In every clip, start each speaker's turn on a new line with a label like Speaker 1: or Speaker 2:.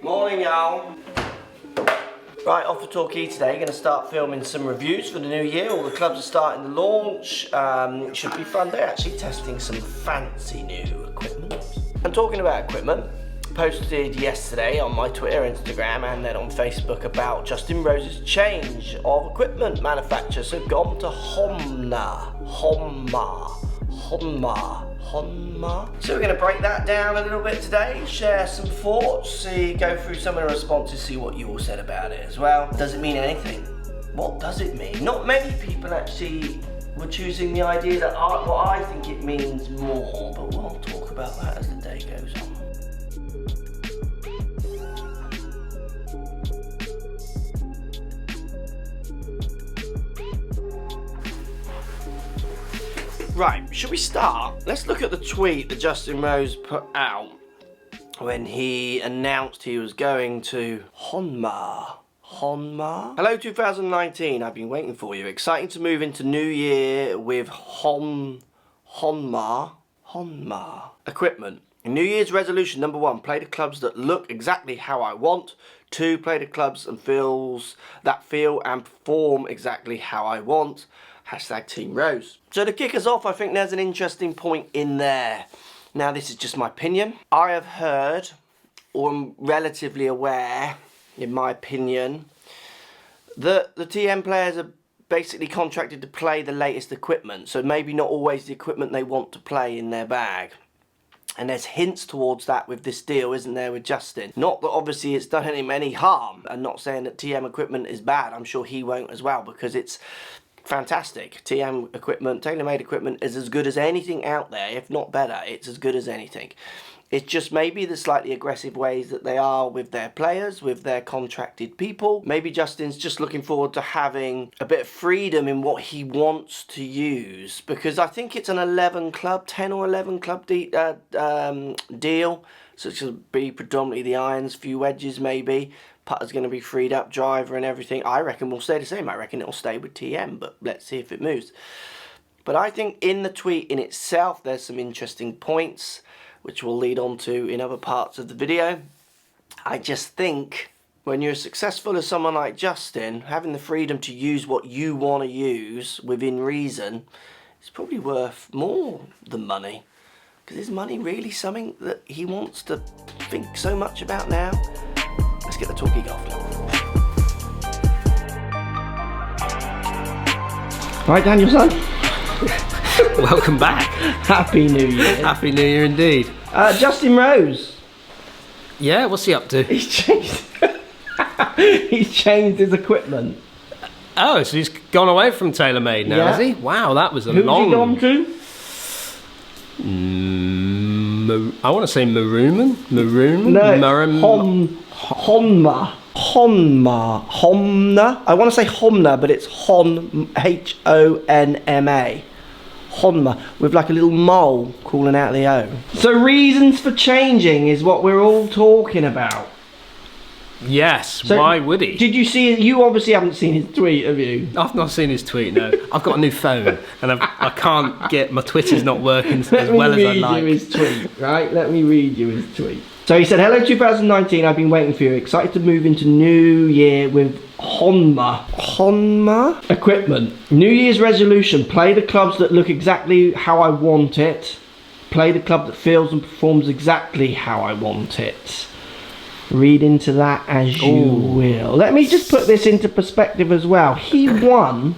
Speaker 1: Morning, y'all. Right, off for Torquay today. Going to start filming some reviews for the new year. All the clubs are starting the launch. Should be fun. They're actually testing some fancy new equipment. And talking about equipment, posted yesterday on my Twitter, Instagram, and then on Facebook about Justin Rose's change of equipment manufacturer. So gone to Honma. So we're going to break that down a little bit today, share some thoughts, go through some of the responses, see what you all said about it as well. Does it mean anything? What does it mean? Not many people actually were choosing the idea that what I think it means more, but we'll talk about that as the day goes on. Right, should we start? Let's look at the tweet that Justin Rose put out when he announced he was going to Honma. Hello 2019, I've been waiting for you. Exciting to move into new year with Honma equipment. New Year's resolution number 1, play the clubs that look exactly how I want. 2, play the clubs and feel and perform exactly how I want. Hashtag Team Rose. So to kick us off, I think there's an interesting point in there. Now, this is just my opinion. I have heard, or am relatively aware, in my opinion, that the TM players are basically contracted to play the latest equipment. So maybe not always the equipment they want to play in their bag. And there's hints towards that with this deal, isn't there, with Justin? Not that obviously it's done him any harm. I'm not saying that TM equipment is bad. I'm sure he won't as well, because it's fantastic. TM equipment, tailor-made equipment, is as good as anything out there, if not better. It's as good as anything. It's just maybe the slightly aggressive ways that they are with their players, with their contracted people. Maybe Justin's just looking forward to having a bit of freedom in what he wants to use, because I think it's an 10 or 11 club deal. So it should be predominantly the irons, few wedges maybe. Putter's going to be freed up, driver and everything. I reckon will stay the same. I reckon it'll stay with TM, but let's see if it moves. But I think in the tweet in itself, there's some interesting points, which we'll lead on to in other parts of the video. I just think when you're as successful as someone like Justin, having the freedom to use what you want to use within reason is probably worth more than money. Because is money really something that he wants to think so much about now? Let's get the Torquay golf done. Right, Daniel, son.
Speaker 2: Welcome back.
Speaker 1: Happy New Year.
Speaker 2: Happy New Year indeed.
Speaker 1: Justin Rose.
Speaker 2: Yeah, what's he up to?
Speaker 1: He's changed. He's changed his equipment.
Speaker 2: Oh, so he's gone away from TaylorMade now, has he? Wow, that was a long.
Speaker 1: Who's he gone to?
Speaker 2: I want to say Maroon.
Speaker 1: No, Honma. I want to say Honma, but it's Honma. Honma, with like a little mole calling out the O. So reasons for changing is what we're all talking about.
Speaker 2: Yes, so why would he?
Speaker 1: Did you see? You obviously haven't seen his tweet, have you?
Speaker 2: I've not seen his tweet, no. I've got a new phone, and I can't get, my Twitter's not working as well as I'd like.
Speaker 1: Let me read you his tweet, right? Let me read you his tweet. So he said, hello 2019, I've been waiting for you. Excited to move into new year with Honma equipment. New Year's resolution, play the clubs that look exactly how I want it. Play the club that feels and performs exactly how I want it. Read into that as you will. Let me just put this into perspective as well. He won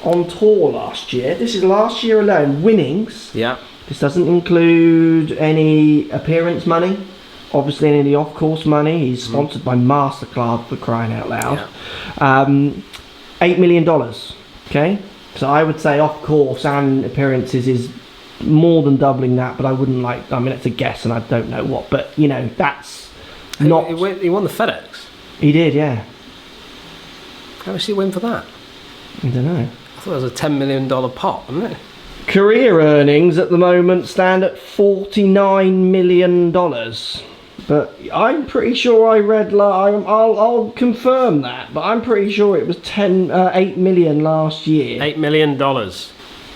Speaker 1: on tour last year. This is last year alone, winnings.
Speaker 2: Yeah.
Speaker 1: This doesn't include any appearance money. Obviously any of the off-course money. He's sponsored by MasterCard, for crying out loud. Yeah. $8 million. Okay? So I would say off-course and appearances is more than doubling that, but I wouldn't like, I mean, it's a guess and I don't know what, but you know, that's not...
Speaker 2: He won the FedEx?
Speaker 1: He did, yeah.
Speaker 2: How much did he win for that?
Speaker 1: I don't know.
Speaker 2: I thought it was a $10 million pot, wasn't it?
Speaker 1: Career earnings at the moment stand at $49 million. But I'm pretty sure I read, I'll confirm that, but I'm pretty sure it was 8 million last year.
Speaker 2: $8 million.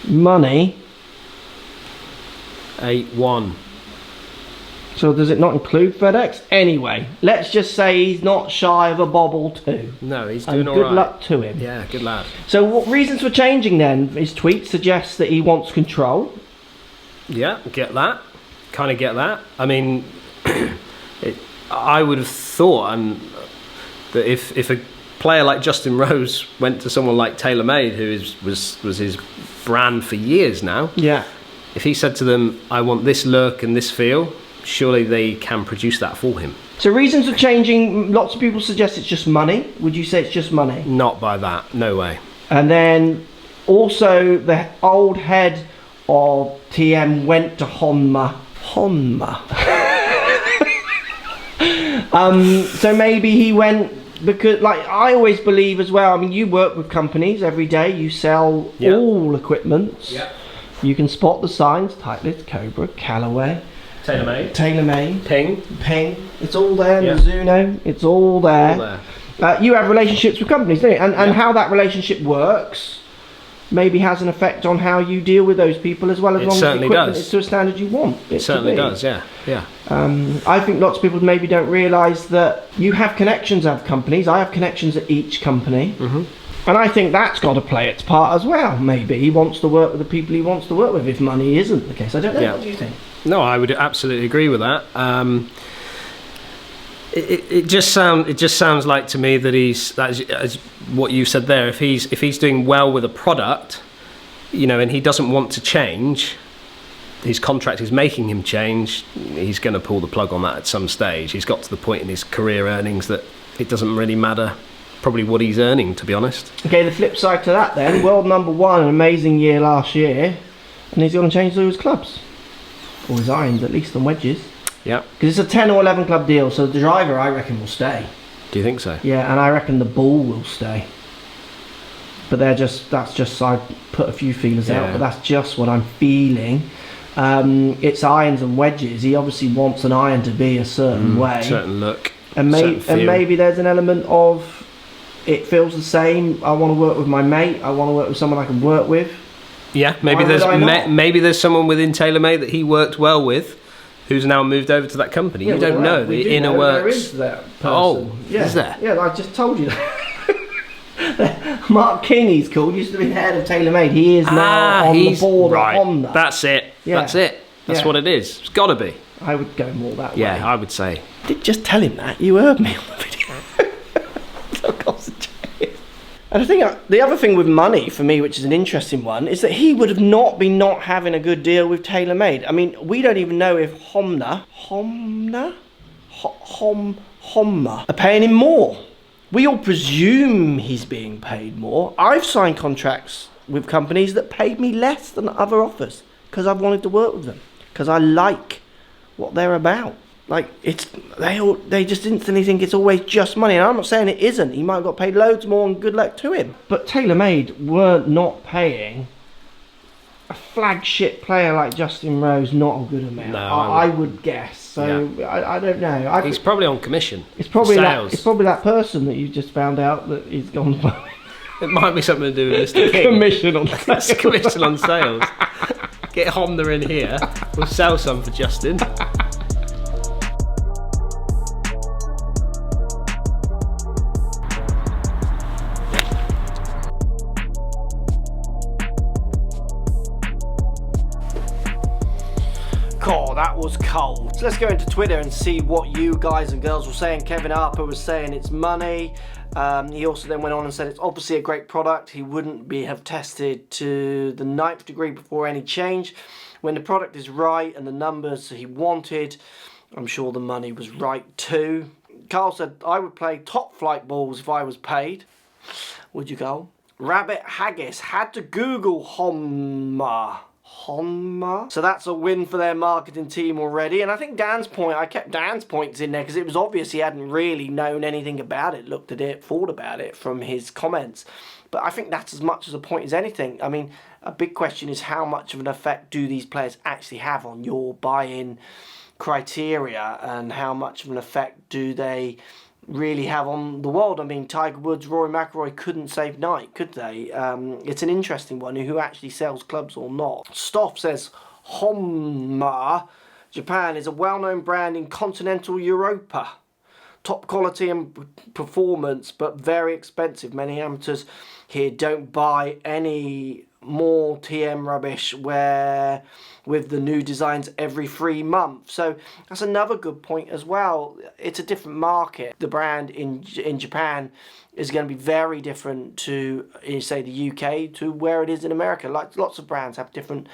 Speaker 1: Money.
Speaker 2: 8-1.
Speaker 1: So does it not include FedEx? Anyway, let's just say he's not shy of a bobble too.
Speaker 2: No, he's doing all
Speaker 1: right.
Speaker 2: right.
Speaker 1: Good luck to him.
Speaker 2: Yeah, good lad.
Speaker 1: So what reasons for changing then? His tweet suggests that he wants control.
Speaker 2: Yeah, get that. Kind of get that. I mean, I would have thought that if a player like Justin Rose went to someone like TaylorMade, who was his brand for years now,
Speaker 1: yeah,
Speaker 2: if he said to them, I want this look and this feel, surely they can produce that for him.
Speaker 1: So reasons for changing, lots of people suggest it's just money. Would you say it's just money?
Speaker 2: Not by that, no way.
Speaker 1: And then also the old head of TM went to Honma. So maybe he went because, like, I always believe as well, I mean, you work with companies every day, you sell all equipments.
Speaker 2: Yeah.
Speaker 1: You can spot the signs, Titleist, Cobra, Callaway,
Speaker 2: TaylorMade,
Speaker 1: Ping, it's all there,
Speaker 2: Yeah.
Speaker 1: Mizuno, it's all there. You have relationships with companies, don't you? And how that relationship works maybe has an effect on how you deal with those people, as well, as long as the equipment is to a standard you want it
Speaker 2: It certainly
Speaker 1: to be.
Speaker 2: does, yeah.
Speaker 1: I think lots of people maybe don't realise that you have connections at companies. I have connections at each company.
Speaker 2: Mm-hmm.
Speaker 1: And I think that's got to play its part as well. Maybe he wants to work with the people he wants to work with, if money isn't the case. I don't know.
Speaker 2: Yeah.
Speaker 1: What do you think?
Speaker 2: No, I would absolutely agree with that. It just sounds like to me that as what you said there. If he's doing well with a product, and he doesn't want to change, his contract is making him change. He's going to pull the plug on that at some stage. He's got to the point in his career earnings that it doesn't really matter. Probably what he's earning, to be honest.
Speaker 1: Okay, the flip side to that then, world number one, an amazing year last year, and he's going to change all his clubs. Or his irons, at least, and wedges.
Speaker 2: Yeah.
Speaker 1: Because it's a 10 or 11 club deal, so the driver, I reckon, will stay.
Speaker 2: Do you think so?
Speaker 1: Yeah, and I reckon the ball will stay. But that's just, I put a few feelers out, but that's just what I'm feeling. It's irons and wedges. He obviously wants an iron to be a certain way.
Speaker 2: Certain look.
Speaker 1: And maybe there's an element of, it feels the same. I want to work with my mate. I want to work with someone I can work with.
Speaker 2: Yeah, maybe maybe there's someone within TaylorMade that he worked well with, who's now moved over to that company. You don't know the inner works.
Speaker 1: There is that person.
Speaker 2: Oh,
Speaker 1: yeah.
Speaker 2: Is there?
Speaker 1: Yeah, I just told you that. Mark King, he's called. Used to be the head of TaylorMade. He is now on the board of Honma.
Speaker 2: That's it. Yeah. That's it. That's what it is. It's got to be.
Speaker 1: I would go more that way.
Speaker 2: Yeah, I would say.
Speaker 1: Did just tell him that. You heard me on the video. So concentrate. And I think the other thing with money for me, which is an interesting one, is that he would have not been not having a good deal with TaylorMade. I mean, we don't even know if Honma are paying him more. We all presume he's being paid more. I've signed contracts with companies that paid me less than other offers because I've wanted to work with them, because I like what they're about. Like, they just instantly think it's always just money. And I'm not saying it isn't. He might have got paid loads more, and good luck to him. But TaylorMade were not paying a flagship player like Justin Rose not a good amount.
Speaker 2: No,
Speaker 1: I would guess. So I don't know.
Speaker 2: He's probably on commission.
Speaker 1: It's probably
Speaker 2: sales.
Speaker 1: It's probably that person that you just found out that he's gone.
Speaker 2: It might be something to do with Mr. King.
Speaker 1: Commission on sales.
Speaker 2: Commission on sales. Get Honda in here. We'll sell some for Justin.
Speaker 1: Oh, that was cold. So let's go into Twitter and see what you guys and girls were saying. Kevin Harper was saying it's money. He also then went on and said it's obviously a great product. He wouldn't have tested to the 9th degree before any change. When the product is right and the numbers he wanted, I'm sure the money was right too. Carl said, I would play top flight balls if I was paid. Would you go? Rabbit Haggis had to Google Honma. So that's a win for their marketing team already. And I think I kept Dan's points in there because it was obvious he hadn't really known anything about it, looked at it, thought about it from his comments. But I think that's as much as a point as anything. I mean, a big question is how much of an effect do these players actually have on your buy-in criteria, and how much of an effect do they really have on the world? I mean, Tiger Woods, Rory McIlroy couldn't save Nike, could they? It's an interesting one, who actually sells clubs or not. Stoff says Honma Japan is a well-known brand in continental Europa. Top quality and performance, but very expensive. Many amateurs here don't buy any more TM rubbish where with the new designs every 3 months. So that's another good point as well. It's a different market. The brand in Japan is going to be very different to, say, the UK to where it is in America. Like lots of brands have different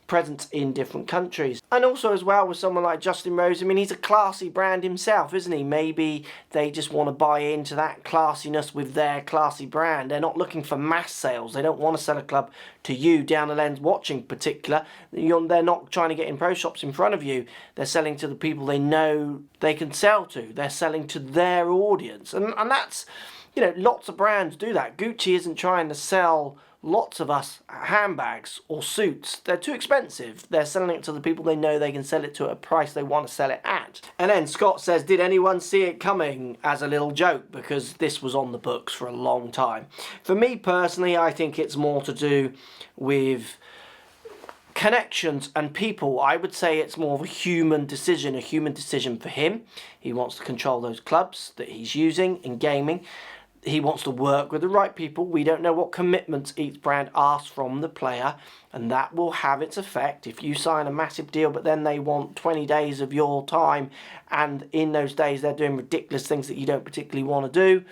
Speaker 1: presence in different countries. And also as well with someone like Justin Rose, I mean, he's a classy brand himself, isn't he? Maybe they just want to buy into that classiness with their classy brand. They're not looking for mass sales. They don't want to sell a club to you down the lens watching particular. They're not trying to get in pro shops in front of you. They're selling to the people they know they can sell to. They're selling to their audience. And that's, you know, lots of brands do that. Gucci isn't trying to sell lots of us handbags or suits. They're too expensive. They're selling it to the people they know they can sell it to at a price they want to sell it at. And then Scott says, did anyone see it coming, as a little joke, because this was on the books for a long time. For me personally, I think it's more to do with connections and people. I would say it's more of a human decision for him. He wants to control those clubs that he's using in gaming. He wants to work with the right people. We don't know what commitments each brand asks from the player, and that will have its effect. If you sign a massive deal but then they want 20 days of your time, and in those days they're doing ridiculous things that you don't particularly want to do,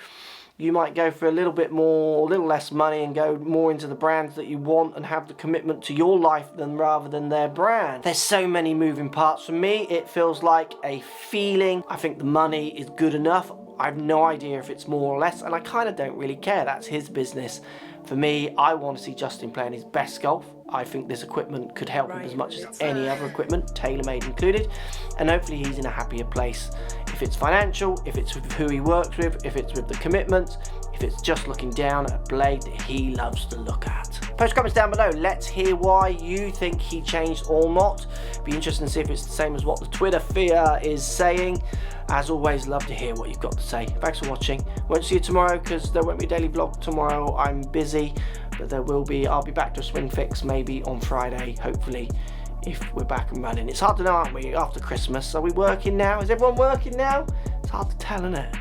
Speaker 1: you might go for a little bit more, a little less money and go more into the brands that you want and have the commitment to your life rather than their brand. There's so many moving parts. For me, it feels like a feeling. I think the money is good enough. I have no idea if it's more or less, and I kind of don't really care. That's his business. For me, I want to see Justin playing his best golf. I think this equipment could help him as much as any other equipment, tailor-made included, and hopefully he's in a happier place. If it's financial, if it's with who he works with, if it's with the commitment, if it's just looking down at a blade that he loves to look at. Post comments down below. Let's hear why you think he changed or not. Be interesting to see if it's the same as what the Twitter fear is saying. As always, love to hear what you've got to say. Thanks for watching. Won't see you tomorrow because there won't be a daily vlog tomorrow. I'm busy, but there will be. I'll be back to a swing fix maybe on Friday, hopefully, if we're back and running. It's hard to know, aren't we, after Christmas? Are we working now? Is everyone working now? It's hard to tell, isn't it?